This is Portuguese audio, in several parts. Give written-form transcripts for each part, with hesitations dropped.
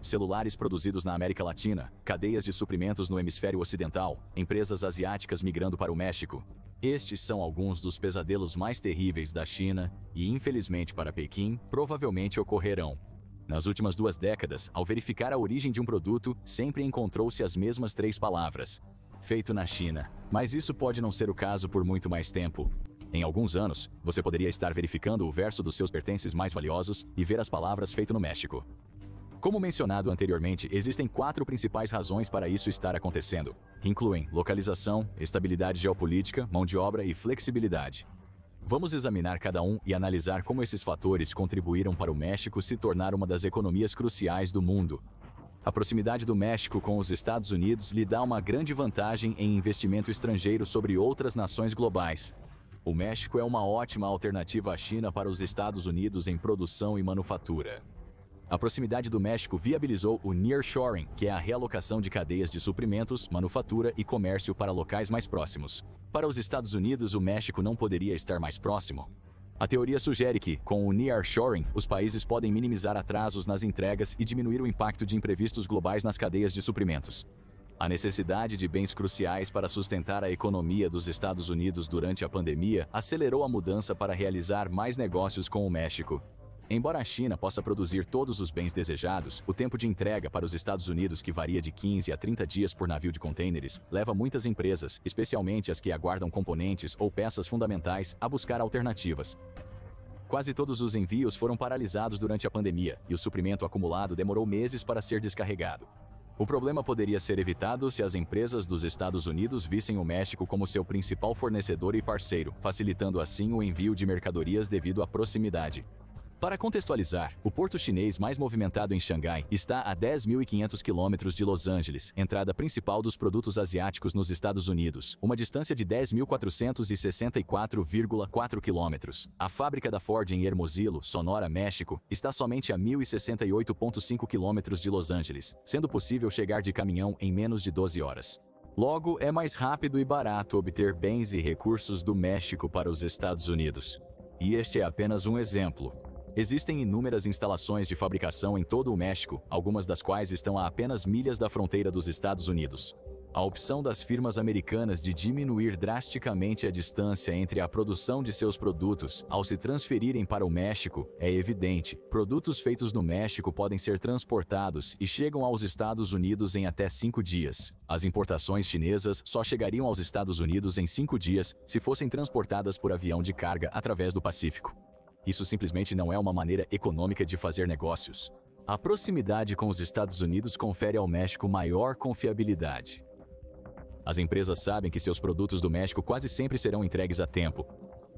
celulares produzidos na América Latina, cadeias de suprimentos no hemisfério ocidental, empresas asiáticas migrando para o México. Estes são alguns dos pesadelos mais terríveis da China e, infelizmente para Pequim, provavelmente ocorrerão. Nas últimas 2 décadas, ao verificar a origem de um produto, sempre encontrou-se as mesmas 3 palavras: feito na China. Mas isso pode não ser o caso por muito mais tempo. Em alguns anos, você poderia estar verificando o verso dos seus pertences mais valiosos e ver as palavras feito no México. Como mencionado anteriormente, existem 4 principais razões para isso estar acontecendo. Incluem localização, estabilidade geopolítica, mão de obra e flexibilidade. Vamos examinar cada um e analisar como esses fatores contribuíram para o México se tornar uma das economias cruciais do mundo. A proximidade do México com os Estados Unidos lhe dá uma grande vantagem em investimento estrangeiro sobre outras nações globais. O México é uma ótima alternativa à China para os Estados Unidos em produção e manufatura. A proximidade do México viabilizou o nearshoring, que é a realocação de cadeias de suprimentos, manufatura e comércio para locais mais próximos. Para os Estados Unidos, o México não poderia estar mais próximo. A teoria sugere que, com o nearshoring, os países podem minimizar atrasos nas entregas e diminuir o impacto de imprevistos globais nas cadeias de suprimentos. A necessidade de bens cruciais para sustentar a economia dos Estados Unidos durante a pandemia acelerou a mudança para realizar mais negócios com o México. Embora a China possa produzir todos os bens desejados, o tempo de entrega para os Estados Unidos, que varia de 15 a 30 dias por navio de contêineres, leva muitas empresas, especialmente as que aguardam componentes ou peças fundamentais, a buscar alternativas. Quase todos os envios foram paralisados durante a pandemia, e o suprimento acumulado demorou meses para ser descarregado. O problema poderia ser evitado se as empresas dos Estados Unidos vissem o México como seu principal fornecedor e parceiro, facilitando assim o envio de mercadorias devido à proximidade. Para contextualizar, o porto chinês mais movimentado em Xangai está a 10.500 quilômetros de Los Angeles, entrada principal dos produtos asiáticos nos Estados Unidos, uma distância de 10.464,4 quilômetros. A fábrica da Ford em Hermosillo, Sonora, México, está somente a 1.068,5 quilômetros de Los Angeles, sendo possível chegar de caminhão em menos de 12 horas. Logo, é mais rápido e barato obter bens e recursos do México para os Estados Unidos. E este é apenas um exemplo. Existem inúmeras instalações de fabricação em todo o México, algumas das quais estão a apenas milhas da fronteira dos Estados Unidos. A opção das firmas americanas de diminuir drasticamente a distância entre a produção de seus produtos ao se transferirem para o México é evidente. Produtos feitos no México podem ser transportados e chegam aos Estados Unidos em até 5 dias. As importações chinesas só chegariam aos Estados Unidos em 5 dias se fossem transportadas por avião de carga através do Pacífico. Isso simplesmente não é uma maneira econômica de fazer negócios. A proximidade com os Estados Unidos confere ao México maior confiabilidade. As empresas sabem que seus produtos do México quase sempre serão entregues a tempo.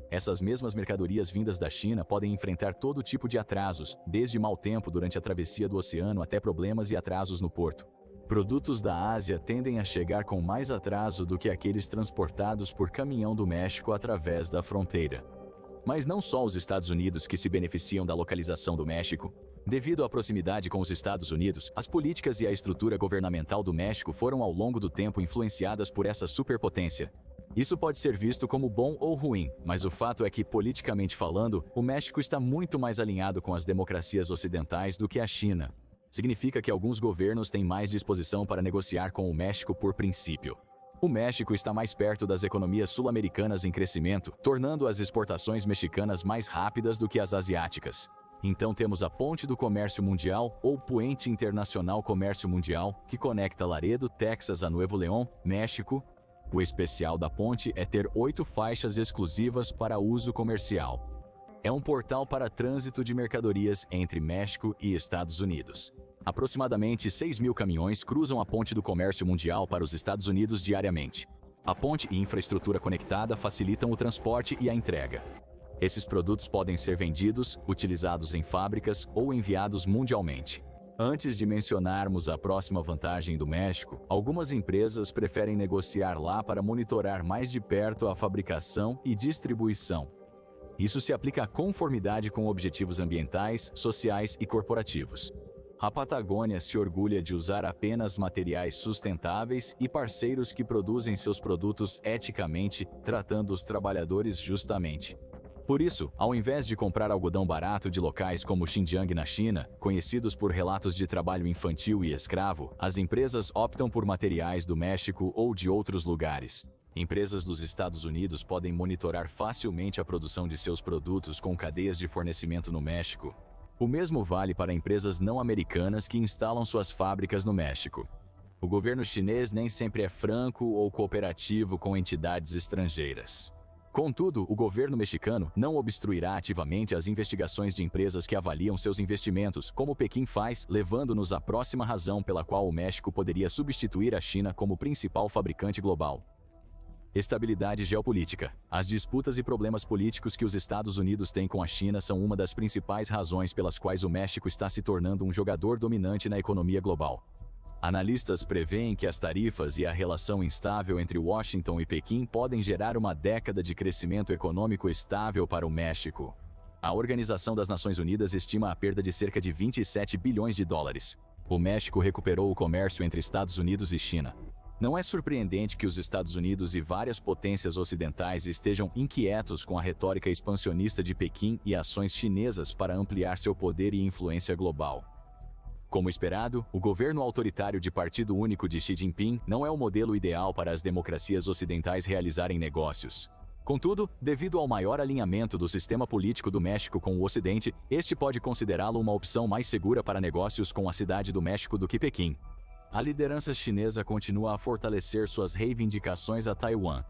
Essas mesmas mercadorias vindas da China podem enfrentar todo tipo de atrasos, desde mau tempo durante a travessia do oceano até problemas e atrasos no porto. Produtos da Ásia tendem a chegar com mais atraso do que aqueles transportados por caminhão do México através da fronteira. Mas não só os Estados Unidos que se beneficiam da localização do México. Devido à proximidade com os Estados Unidos, as políticas e a estrutura governamental do México foram ao longo do tempo influenciadas por essa superpotência. Isso pode ser visto como bom ou ruim, mas o fato é que, politicamente falando, o México está muito mais alinhado com as democracias ocidentais do que a China. Significa que alguns governos têm mais disposição para negociar com o México por princípio. O México está mais perto das economias sul-americanas em crescimento, tornando as exportações mexicanas mais rápidas do que as asiáticas. Então temos a Ponte do Comércio Mundial, ou Puente Internacional Comércio Mundial, que conecta Laredo, Texas a Nuevo León, México. O especial da ponte é ter 8 faixas exclusivas para uso comercial. É um portal para trânsito de mercadorias entre México e Estados Unidos. Aproximadamente 6.000 caminhões cruzam a Ponte do Comércio Mundial para os Estados Unidos diariamente. A ponte e infraestrutura conectada facilitam o transporte e a entrega. Esses produtos podem ser vendidos, utilizados em fábricas ou enviados mundialmente. Antes de mencionarmos a próxima vantagem do México, algumas empresas preferem negociar lá para monitorar mais de perto a fabricação e distribuição. Isso se aplica à conformidade com objetivos ambientais, sociais e corporativos. A Patagônia se orgulha de usar apenas materiais sustentáveis e parceiros que produzem seus produtos eticamente, tratando os trabalhadores justamente. Por isso, ao invés de comprar algodão barato de locais como Xinjiang na China, conhecidos por relatos de trabalho infantil e escravo, as empresas optam por materiais do México ou de outros lugares. Empresas dos Estados Unidos podem monitorar facilmente a produção de seus produtos com cadeias de fornecimento no México. O mesmo vale para empresas não americanas que instalam suas fábricas no México. O governo chinês nem sempre é franco ou cooperativo com entidades estrangeiras. Contudo, o governo mexicano não obstruirá ativamente as investigações de empresas que avaliam seus investimentos, como Pequim faz, levando-nos à próxima razão pela qual o México poderia substituir a China como principal fabricante global. Estabilidade geopolítica. As disputas e problemas políticos que os Estados Unidos têm com a China são uma das principais razões pelas quais o México está se tornando um jogador dominante na economia global. Analistas preveem que as tarifas e a relação instável entre Washington e Pequim podem gerar uma década de crescimento econômico estável para o México. A Organização das Nações Unidas estima a perda de cerca de 27 bilhões de dólares. O México recuperou o comércio entre Estados Unidos e China. Não é surpreendente que os Estados Unidos e várias potências ocidentais estejam inquietos com a retórica expansionista de Pequim e ações chinesas para ampliar seu poder e influência global. Como esperado, o governo autoritário de Partido Único de Xi Jinping não é o modelo ideal para as democracias ocidentais realizarem negócios. Contudo, devido ao maior alinhamento do sistema político do México com o Ocidente, este pode considerá-lo uma opção mais segura para negócios com a cidade do México do que Pequim. A liderança chinesa continua a fortalecer suas reivindicações a Taiwan.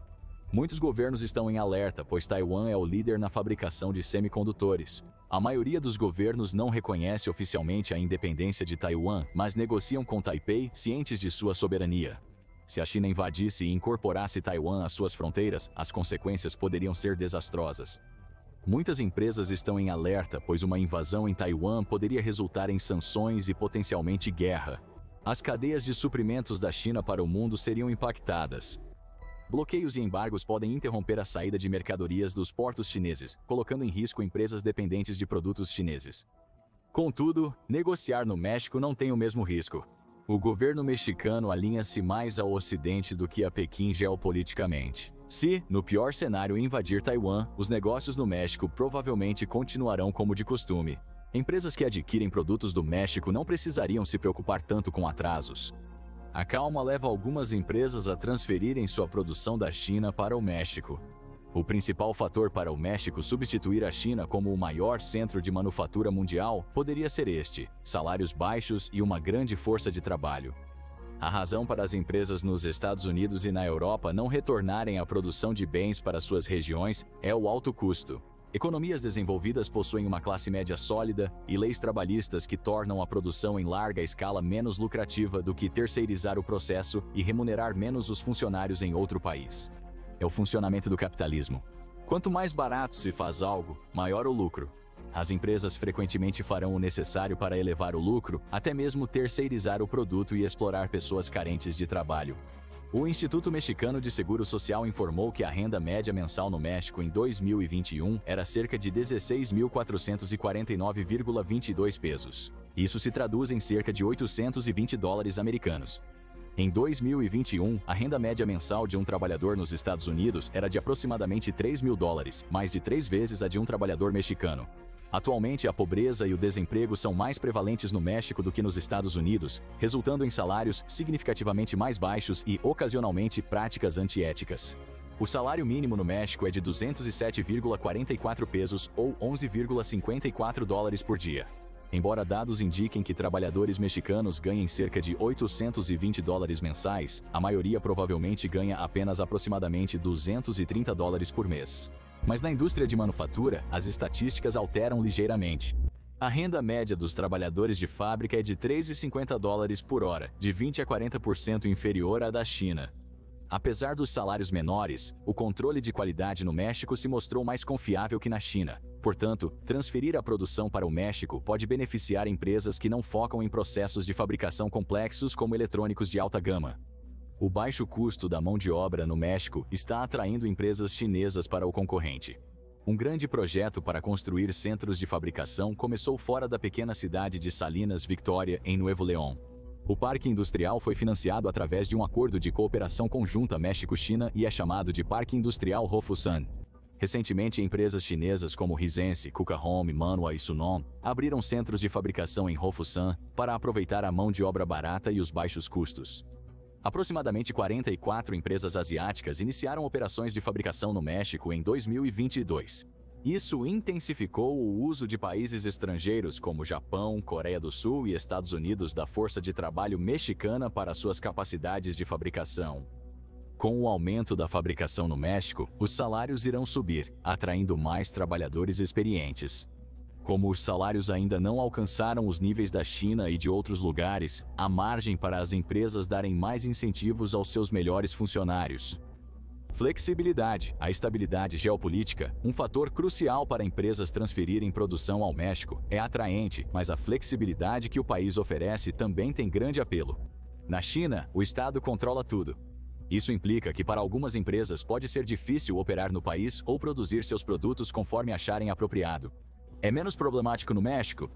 Muitos governos estão em alerta, pois Taiwan é o líder na fabricação de semicondutores. A maioria dos governos não reconhece oficialmente a independência de Taiwan, mas negociam com Taipei, cientes de sua soberania. Se a China invadisse e incorporasse Taiwan às suas fronteiras, as consequências poderiam ser desastrosas. Muitas empresas estão em alerta, pois uma invasão em Taiwan poderia resultar em sanções e potencialmente guerra. As cadeias de suprimentos da China para o mundo seriam impactadas. Bloqueios e embargos podem interromper a saída de mercadorias dos portos chineses, colocando em risco empresas dependentes de produtos chineses. Contudo, negociar no México não tem o mesmo risco. O governo mexicano alinha-se mais ao Ocidente do que a Pequim geopoliticamente. Se, no pior cenário, invadir Taiwan, os negócios no México provavelmente continuarão como de costume. Empresas que adquirem produtos do México não precisariam se preocupar tanto com atrasos. A calma leva algumas empresas a transferirem sua produção da China para o México. O principal fator para o México substituir a China como o maior centro de manufatura mundial poderia ser este: salários baixos e uma grande força de trabalho. A razão para as empresas nos Estados Unidos e na Europa não retornarem a produção de bens para suas regiões é o alto custo. Economias desenvolvidas possuem uma classe média sólida e leis trabalhistas que tornam a produção em larga escala menos lucrativa do que terceirizar o processo e remunerar menos os funcionários em outro país. É o funcionamento do capitalismo. Quanto mais barato se faz algo, maior o lucro. As empresas frequentemente farão o necessário para elevar o lucro, até mesmo terceirizar o produto e explorar pessoas carentes de trabalho. O Instituto Mexicano de Seguro Social informou que a renda média mensal no México em 2021 era cerca de 16.449,22 pesos. Isso se traduz em cerca de 820 dólares americanos. Em 2021, a renda média mensal de um trabalhador nos Estados Unidos era de aproximadamente 3 mil dólares, mais de 3 vezes a de um trabalhador mexicano. Atualmente, a pobreza e o desemprego são mais prevalentes no México do que nos Estados Unidos, resultando em salários significativamente mais baixos e, ocasionalmente, práticas antiéticas. O salário mínimo no México é de 207,44 pesos ou 11,54 dólares por dia. Embora dados indiquem que trabalhadores mexicanos ganhem cerca de 820 dólares mensais, a maioria provavelmente ganha apenas aproximadamente 230 dólares por mês. Mas na indústria de manufatura, as estatísticas alteram ligeiramente. A renda média dos trabalhadores de fábrica é de 3,50 dólares por hora, de 20 a 40% inferior à da China. Apesar dos salários menores, o controle de qualidade no México se mostrou mais confiável que na China. Portanto, transferir a produção para o México pode beneficiar empresas que não focam em processos de fabricação complexos como eletrônicos de alta gama. O baixo custo da mão de obra no México está atraindo empresas chinesas para o concorrente. Um grande projeto para construir centros de fabricação começou fora da pequena cidade de Salinas Victoria, em Nuevo León. O parque industrial foi financiado através de um acordo de cooperação conjunta México-China e é chamado de Parque Industrial Hofusan. Recentemente, empresas chinesas como Hisense, Kuka Home, Manhua e Sunon abriram centros de fabricação em Hofusan para aproveitar a mão de obra barata e os baixos custos. Aproximadamente 44 empresas asiáticas iniciaram operações de fabricação no México em 2022. Isso intensificou o uso de países estrangeiros como Japão, Coreia do Sul e Estados Unidos da força de trabalho mexicana para suas capacidades de fabricação. Com o aumento da fabricação no México, os salários irão subir, atraindo mais trabalhadores experientes. Como os salários ainda não alcançaram os níveis da China e de outros lugares, há margem para as empresas darem mais incentivos aos seus melhores funcionários. Flexibilidade. A estabilidade geopolítica, um fator crucial para empresas transferirem produção ao México, é atraente, mas a flexibilidade que o país oferece também tem grande apelo. Na China, o Estado controla tudo. Isso implica que para algumas empresas pode ser difícil operar no país ou produzir seus produtos conforme acharem apropriado. É menos problemático no México?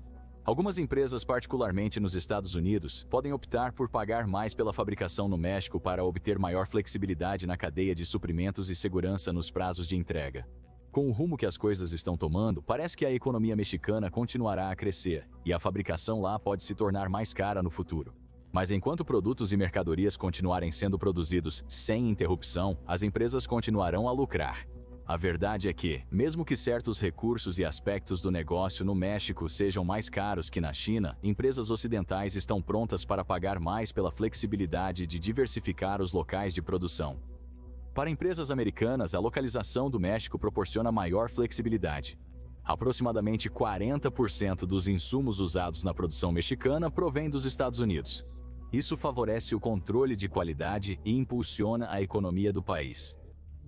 Algumas empresas, particularmente nos Estados Unidos, podem optar por pagar mais pela fabricação no México para obter maior flexibilidade na cadeia de suprimentos e segurança nos prazos de entrega. Com o rumo que as coisas estão tomando, parece que a economia mexicana continuará a crescer, e a fabricação lá pode se tornar mais cara no futuro. Mas enquanto produtos e mercadorias continuarem sendo produzidos sem interrupção, as empresas continuarão a lucrar. A verdade é que, mesmo que certos recursos e aspectos do negócio no México sejam mais caros que na China, empresas ocidentais estão prontas para pagar mais pela flexibilidade de diversificar os locais de produção. Para empresas americanas, a localização do México proporciona maior flexibilidade. Aproximadamente 40% dos insumos usados na produção mexicana provém dos Estados Unidos. Isso favorece o controle de qualidade e impulsiona a economia do país.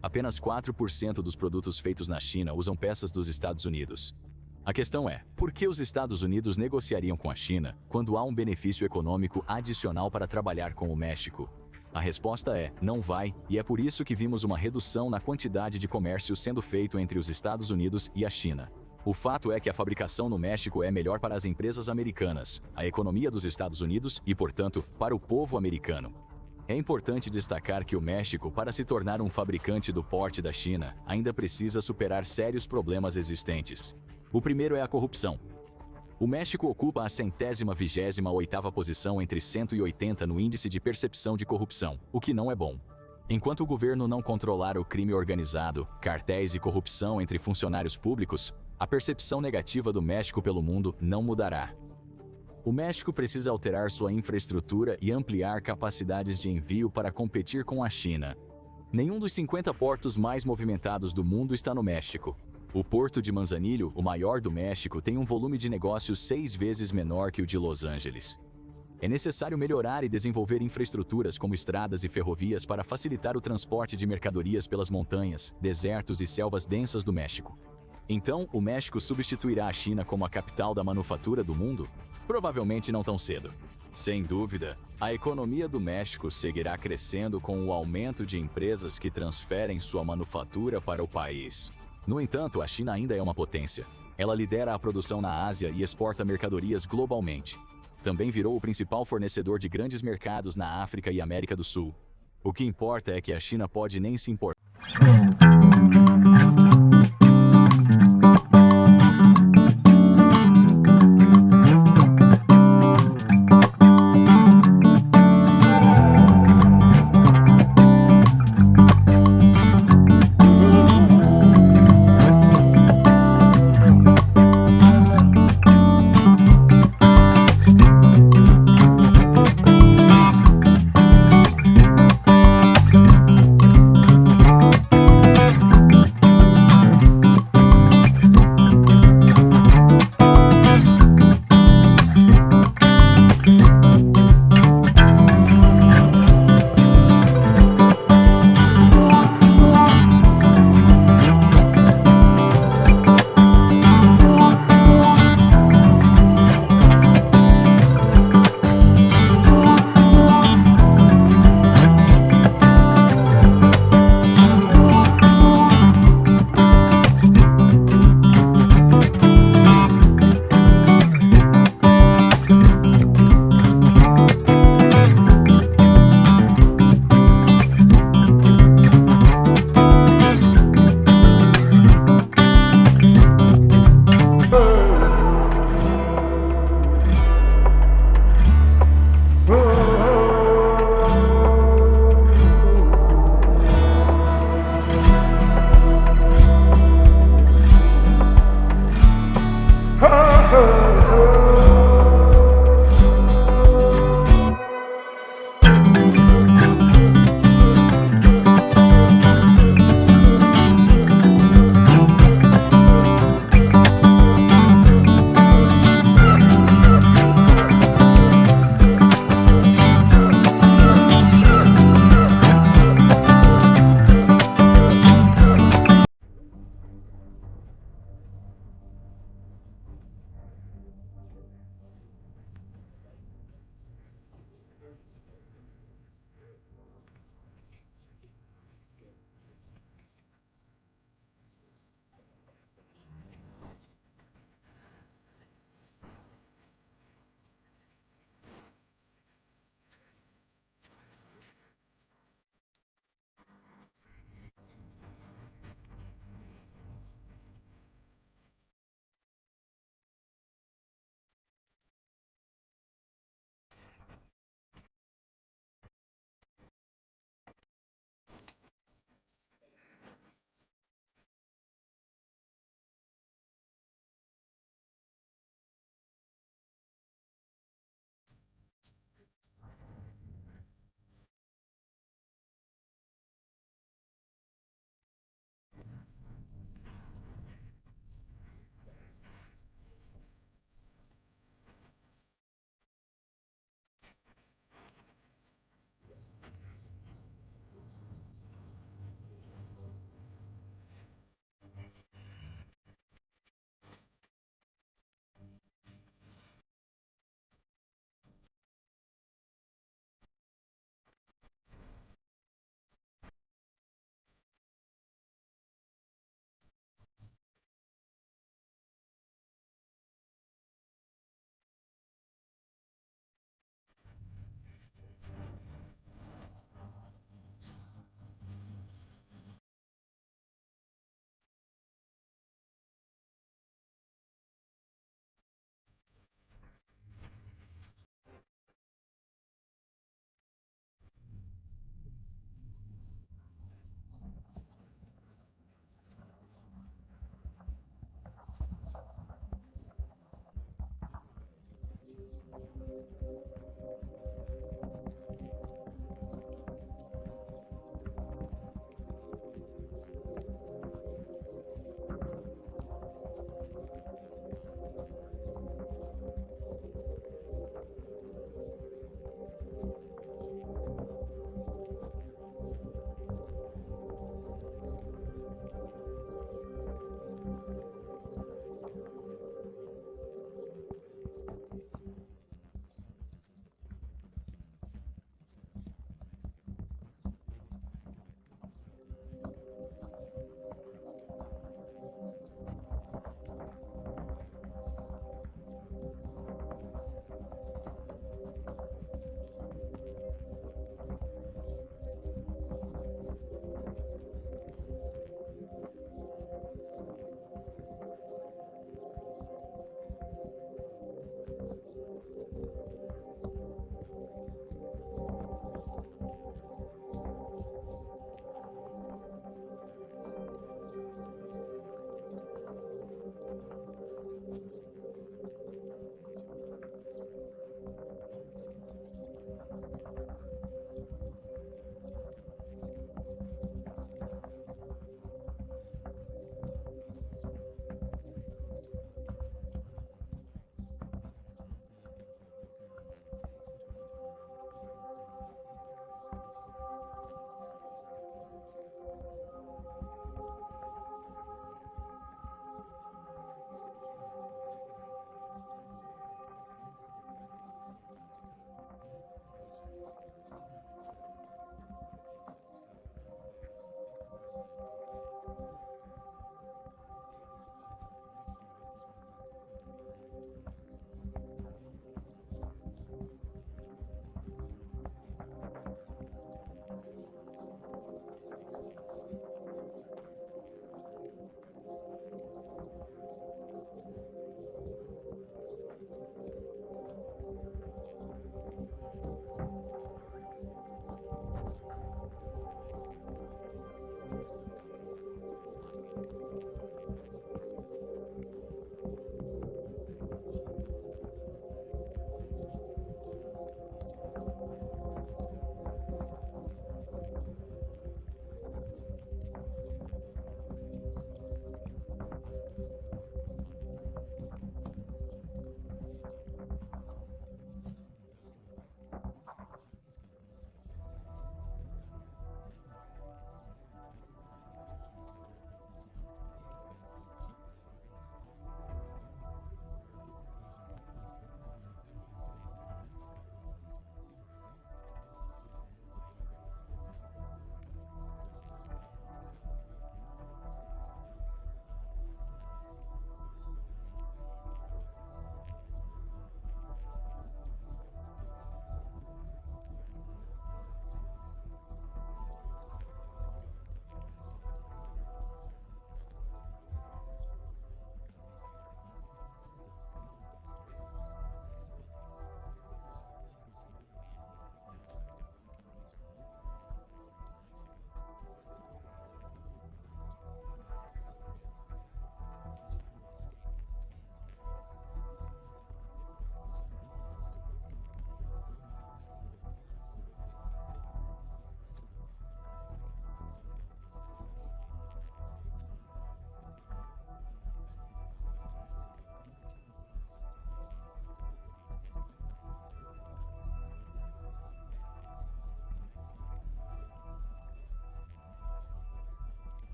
Apenas 4% dos produtos feitos na China usam peças dos Estados Unidos. A questão é, por que os Estados Unidos negociariam com a China quando há um benefício econômico adicional para trabalhar com o México? A resposta é, não vai, e é por isso que vimos uma redução na quantidade de comércio sendo feito entre os Estados Unidos e a China. O fato é que a fabricação no México é melhor para as empresas americanas, a economia dos Estados Unidos e, portanto, para o povo americano. É importante destacar que o México, para se tornar um fabricante do porte da China, ainda precisa superar sérios problemas existentes. O primeiro é a corrupção. O México ocupa a 128ª posição entre 180 no índice de percepção de corrupção, o que não é bom. Enquanto o governo não controlar o crime organizado, cartéis e corrupção entre funcionários públicos, a percepção negativa do México pelo mundo não mudará. O México precisa alterar sua infraestrutura e ampliar capacidades de envio para competir com a China. Nenhum dos 50 portos mais movimentados do mundo está no México. O porto de Manzanillo, o maior do México, tem um volume de negócios 6 vezes menor que o de Los Angeles. É necessário melhorar e desenvolver infraestruturas como estradas e ferrovias para facilitar o transporte de mercadorias pelas montanhas, desertos e selvas densas do México. Então, o México substituirá a China como a capital da manufatura do mundo? Provavelmente não tão cedo. Sem dúvida, a economia do México seguirá crescendo com o aumento de empresas que transferem sua manufatura para o país. No entanto, a China ainda é uma potência. Ela lidera a produção na Ásia e exporta mercadorias globalmente. Também virou o principal fornecedor de grandes mercados na África e América do Sul. O que importa é que a China pode nem se importar